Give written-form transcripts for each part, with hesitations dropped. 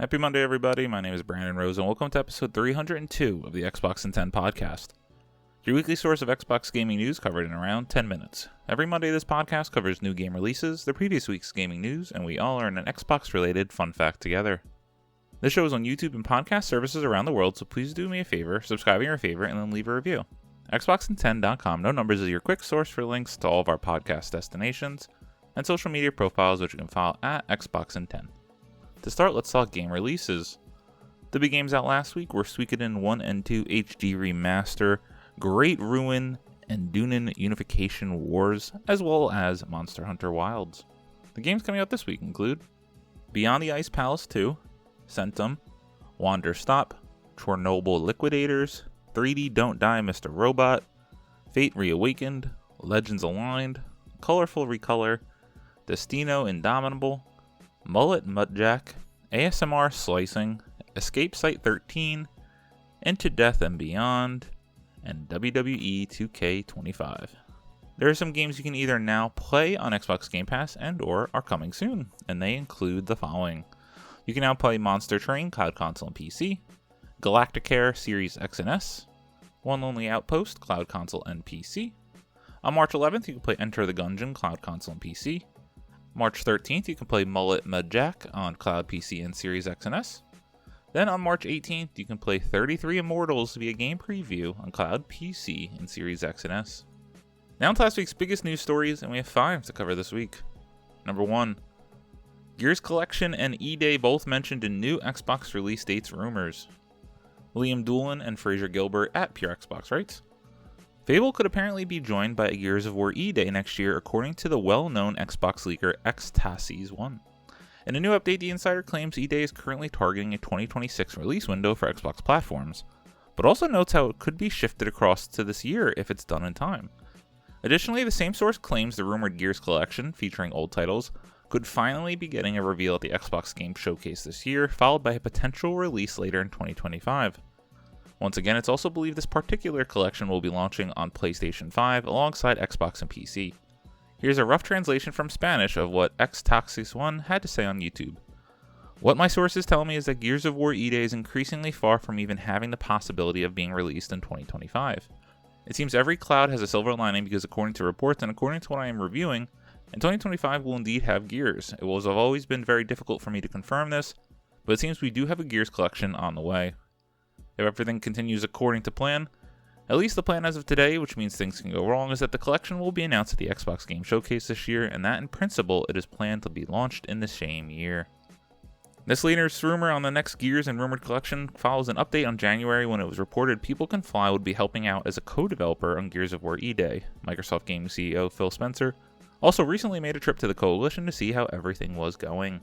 Happy Monday, everybody. My name is Brandon Rose, and welcome to episode 302 of the Xbox in 10 podcast. Your weekly source of Xbox gaming news covered in around 10 minutes. Every Monday, this podcast covers new game releases, the previous week's gaming news, and we all learn an Xbox-related fun fact together. This show is on YouTube and podcast services around the world, so please do me a favor, subscribe your favorite, and then leave a review. Xboxin10.com, no numbers, is your quick source for links to all of our podcast destinations and social media profiles, which you can follow at Xboxin10. To start, let's talk game releases. The big games out last week were Suikoden 1 and 2 HD Remaster, Great Ruin, and Dunin Unification Wars, as well as Monster Hunter Wilds. The games coming out this week include Beyond the Ice Palace 2, Centum, Wander Stop, Chernobyl Liquidators, 3D Don't Die Mr. Robot, Fate Reawakened, Legends Aligned, Colorful Recolor, Destino Indomitable, Mullet Mudjack, ASMR Slicing, Escape Site 13, Into Death and Beyond, and WWE 2K25. There are some games you can either now play on Xbox Game Pass and or are coming soon, and they include the following. You can now play Monster Train, Cloud Console and PC, Galacticare Series X and S, One Lonely Outpost, Cloud Console and PC. On March 11th, you can play Enter the Gungeon, Cloud Console and PC. March 13th, you can play Mullet Mudjack on Cloud PC and Series X and S. Then on March 18th, you can play 33 Immortals via game preview on Cloud PC and Series X and S. Now to last week's biggest news stories, and we have 5 to cover this week. Number 1. Gears Collection and E-Day both mentioned in new Xbox release dates rumors. William Doolin and Fraser Gilbert at Pure Xbox writes, Fable could apparently be joined by a Gears of War E-Day next year, according to the well-known Xbox leaker Xtasis1. In a new update, the insider claims E-Day is currently targeting a 2026 release window for Xbox platforms, but also notes how it could be shifted across to this year if it's done in time. Additionally, the same source claims the rumored Gears collection, featuring old titles, could finally be getting a reveal at the Xbox Game Showcase this year, followed by a potential release later in 2025. Once again, it's also believed this particular collection will be launching on PlayStation 5 alongside Xbox and PC. Here's a rough translation from Spanish of what Xtasis1 had to say on YouTube. What my sources tell me is that Gears of War E-Day is increasingly far from even having the possibility of being released in 2025. It seems every cloud has a silver lining because according to reports and according to what I am reviewing, in 2025 we'll indeed have Gears. It will have always been very difficult for me to confirm this, but it seems we do have a Gears collection on the way. If everything continues according to plan, at least the plan as of today, which means things can go wrong, is that the collection will be announced at the Xbox Game Showcase this year, and that in principle it is planned to be launched in the same year. This latest rumor on the next Gears and rumored collection follows an update on January when it was reported People Can Fly would be helping out as a co-developer on Gears of War E-Day. Microsoft Game CEO Phil Spencer also recently made a trip to the Coalition to see how everything was going.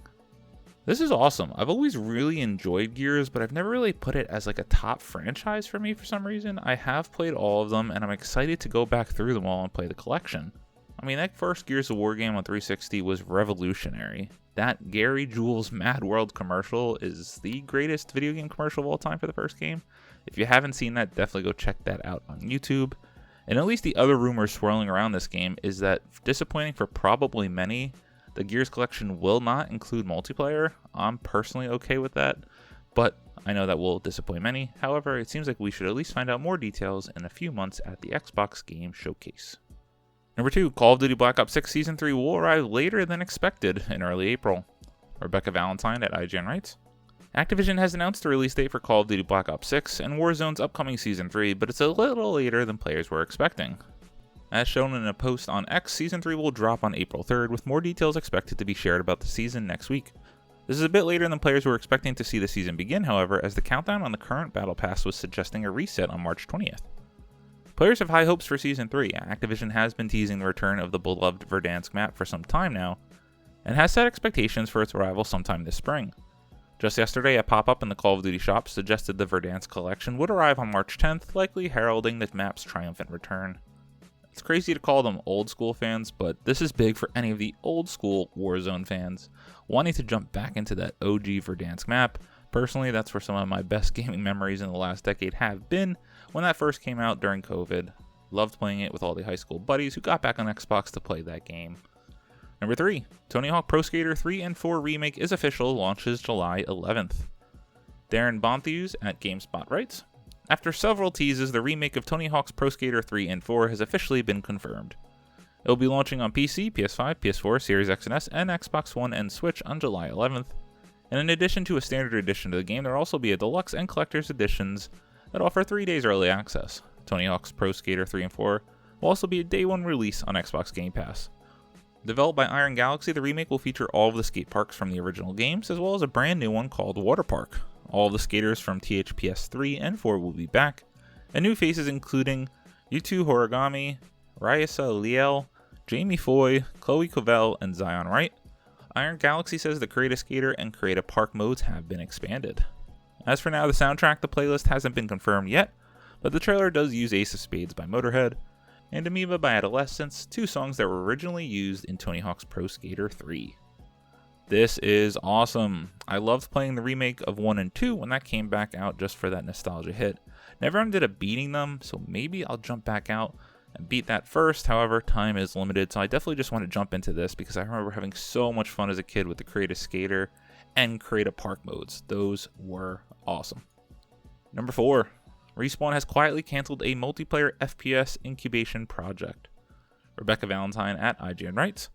This is awesome. I've always really enjoyed Gears, but I've never really put it as like a top franchise for me for some reason. I have played all of them, and I'm excited to go back through them all and play the collection. I mean, that first Gears of War game on 360 was revolutionary. That Gary Jules Mad World commercial is the greatest video game commercial of all time for the first game. If you haven't seen that, definitely go check that out on YouTube. And at least the other rumors swirling around this game is that, disappointing for probably many, the Gears collection will not include multiplayer. I'm personally okay with that, but I know that will disappoint many. However, it seems like we should at least find out more details in a few months at the Xbox Game Showcase. Number 2, Call of Duty Black Ops 6 Season 3 will arrive later than expected in early April. Rebecca Valentine at IGN writes, Activision has announced the release date for Call of Duty Black Ops 6 and Warzone's upcoming Season 3, but it's a little later than players were expecting. As shown in a post on X, Season 3 will drop on April 3rd, with more details expected to be shared about the season next week. This is a bit later than players were expecting to see the season begin, however, as the countdown on the current Battle Pass was suggesting a reset on March 20th. Players have high hopes for Season 3. Activision has been teasing the return of the beloved Verdansk map for some time now, and has set expectations for its arrival sometime this spring. Just yesterday, a pop-up in the Call of Duty shop suggested the Verdansk collection would arrive on March 10th, likely heralding the map's triumphant return. It's crazy to call them old school fans, but this is big for any of the old school Warzone fans wanting to jump back into that OG Verdansk map. Personally, that's where some of my best gaming memories in the last decade have been, when that first came out during COVID. Loved playing it with all the high school buddies who got back on Xbox to play that game. Number 3, Tony Hawk Pro Skater 3 and 4 Remake is official, launches July 11th. Darren Bonthews at GameSpot writes, after several teases, the remake of Tony Hawk's Pro Skater 3 and 4 has officially been confirmed. It will be launching on PC, PS5, PS4, Series X and S, and Xbox One and Switch on July 11th. And in addition to a standard edition of the game, there will also be a deluxe and collector's editions that offer 3 days early access. Tony Hawk's Pro Skater 3 and 4 will also be a day 1 release on Xbox Game Pass. Developed by Iron Galaxy, the remake will feature all of the skate parks from the original games, as well as a brand new one called Water Park. All of the skaters from THPS 3 and 4 will be back, and new faces including Yutu Horigami, Raisa Liel, Jamie Foy, Chloe Covell, and Zion Wright. Iron Galaxy says the Create a Skater and Create a Park modes have been expanded. As for now, the soundtrack, the playlist hasn't been confirmed yet, but the trailer does use Ace of Spades by Motorhead and Amoeba by Adolescence, 2 songs that were originally used in Tony Hawk's Pro Skater 3. This is awesome. I loved playing the remake of 1 and 2 when that came back out just for that nostalgia hit. Never ended up beating them, so maybe I'll jump back out and beat that first. However, time is limited, so I definitely just want to jump into this because I remember having so much fun as a kid with the Create a Skater and Create a Park modes. Those were awesome. Number 4. Respawn has quietly canceled a multiplayer FPS incubation project. Rebecca Valentine at IGN writes,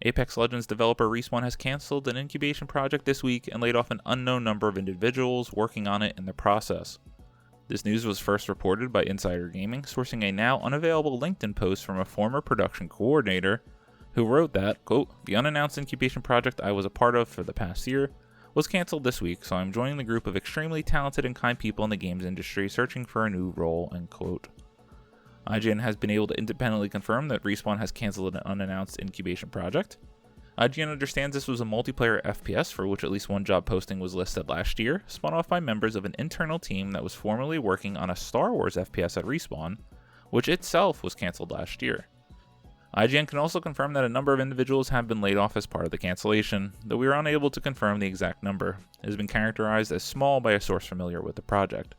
Apex Legends developer Respawn has canceled an incubation project this week and laid off an unknown number of individuals working on it in the process. This news was first reported by Insider Gaming, sourcing a now unavailable LinkedIn post from a former production coordinator who wrote that, quote, the unannounced incubation project I was a part of for the past year was canceled this week, so I'm joining the group of extremely talented and kind people in the games industry searching for a new role, end quote. IGN has been able to independently confirm that Respawn has canceled an unannounced incubation project. IGN understands this was a multiplayer FPS for which at least one job posting was listed last year, spun off by members of an internal team that was formerly working on a Star Wars FPS at Respawn, which itself was canceled last year. IGN can also confirm that a number of individuals have been laid off as part of the cancellation, though we are unable to confirm the exact number. It has been characterized as small by a source familiar with the project.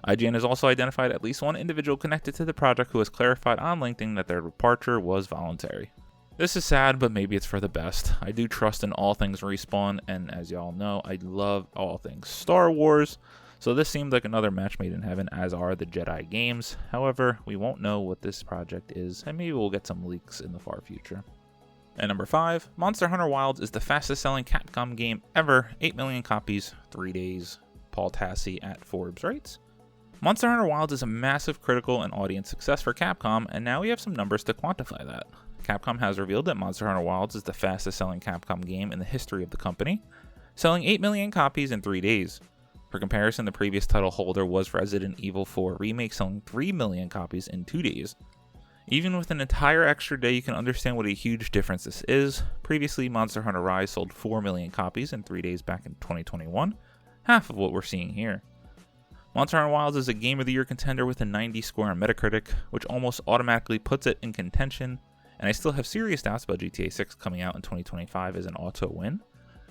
IGN has also identified at least one individual connected to the project who has clarified on LinkedIn that their departure was voluntary. This is sad, but maybe it's for the best. I do trust in all things Respawn, and as y'all know, I love all things Star Wars, so this seemed like another match made in heaven, as are the Jedi games. However, we won't know what this project is, and maybe we'll get some leaks in the far future. And number 5, Monster Hunter Wilds is the fastest selling Capcom game ever, 8 million copies, 3 days. Paul Tassi at Forbes writes, Monster Hunter Wilds is a massive critical and audience success for Capcom, and now we have some numbers to quantify that. Capcom has revealed that Monster Hunter Wilds is the fastest selling Capcom game in the history of the company, selling 8 million copies in 3 days. For comparison, the previous title holder was Resident Evil 4 Remake, selling 3 million copies in 2 days. Even with an entire extra day, you can understand what a huge difference this is. Previously, Monster Hunter Rise sold 4 million copies in 3 days back in 2021, half of what we're seeing here. Monster Hunter Wilds is a Game of the Year contender with a 90 score on Metacritic, which almost automatically puts it in contention, and I still have serious doubts about GTA 6 coming out in 2025 as an auto-win.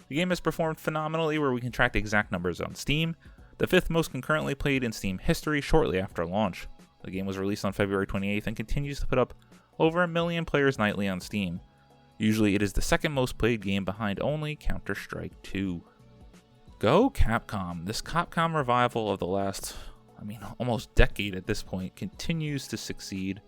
The game has performed phenomenally where we can track the exact numbers on Steam, the 5th most concurrently played in Steam history shortly after launch. The game was released on February 28th and continues to put up over 1 million players nightly on Steam. Usually it is the 2nd most played game behind only Counter-Strike 2. Go Capcom! This Capcom revival of the last, almost decade at this point, continues to succeed.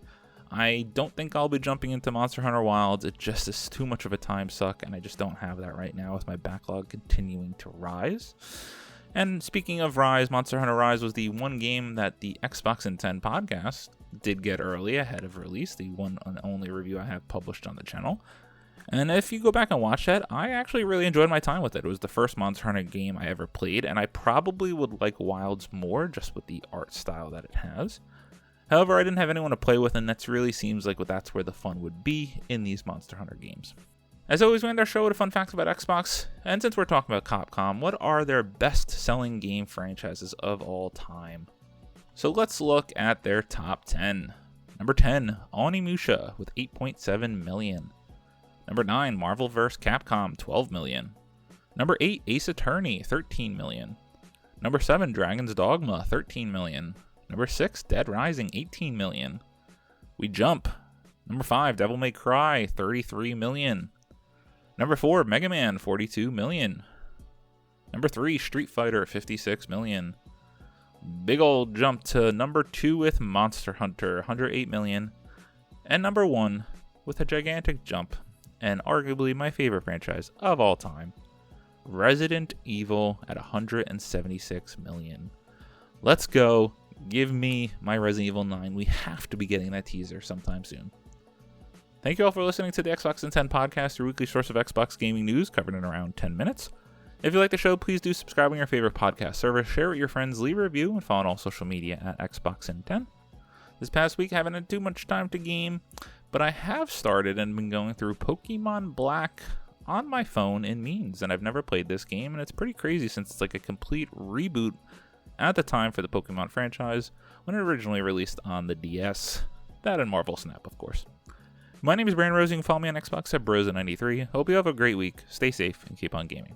I don't think I'll be jumping into Monster Hunter Wilds. It just is too much of a time suck, and I just don't have that right now with my backlog continuing to rise. And speaking of Rise, Monster Hunter Rise was the one game that the Xbox in 10 podcast did get early ahead of release, the one and only review I have published on the channel. And if you go back and watch that, I actually really enjoyed my time with it. It was the first Monster Hunter game I ever played, and I probably would like Wilds more just with the art style that it has. However, I didn't have anyone to play with, and that really seems like that's where the fun would be in these Monster Hunter games. As always, we end our show with a fun fact about Xbox, and since we're talking about Capcom, what are their best-selling game franchises of all time? So let's look at their top 10. Number 10, Onimusha with 8.7 million. Number 9, Marvel vs. Capcom, 12 million. Number 8, Ace Attorney, 13 million. Number 7, Dragon's Dogma, 13 million. Number 6, Dead Rising, 18 million. We jump Number 5, Devil May Cry, 33 million. Number 4, Mega Man, 42 million. Number 3, Street Fighter, 56 million. Big old jump to number 2 with Monster Hunter, 108 million. And number 1 with a gigantic jump, and arguably my favorite franchise of all time, Resident Evil at 176 million. Let's go. Give me my Resident Evil 9. We have to be getting that teaser sometime soon. Thank you all for listening to the Xbox in 10 podcast, your weekly source of Xbox gaming news covered in around 10 minutes. If you like the show, please do subscribe on your favorite podcast service, share with your friends, leave a review, and follow on all social media at Xbox in 10. This past week, I haven't had too much time to game, but I have started and been going through Pokemon Black on my phone in memes, and I've never played this game, and it's pretty crazy since it's like a complete reboot at the time for the Pokemon franchise when it originally released on the DS. That and Marvel Snap, of course. My name is Brandon Rose. You can follow me on Xbox at Brosa93. Hope you have a great week. Stay safe and keep on gaming.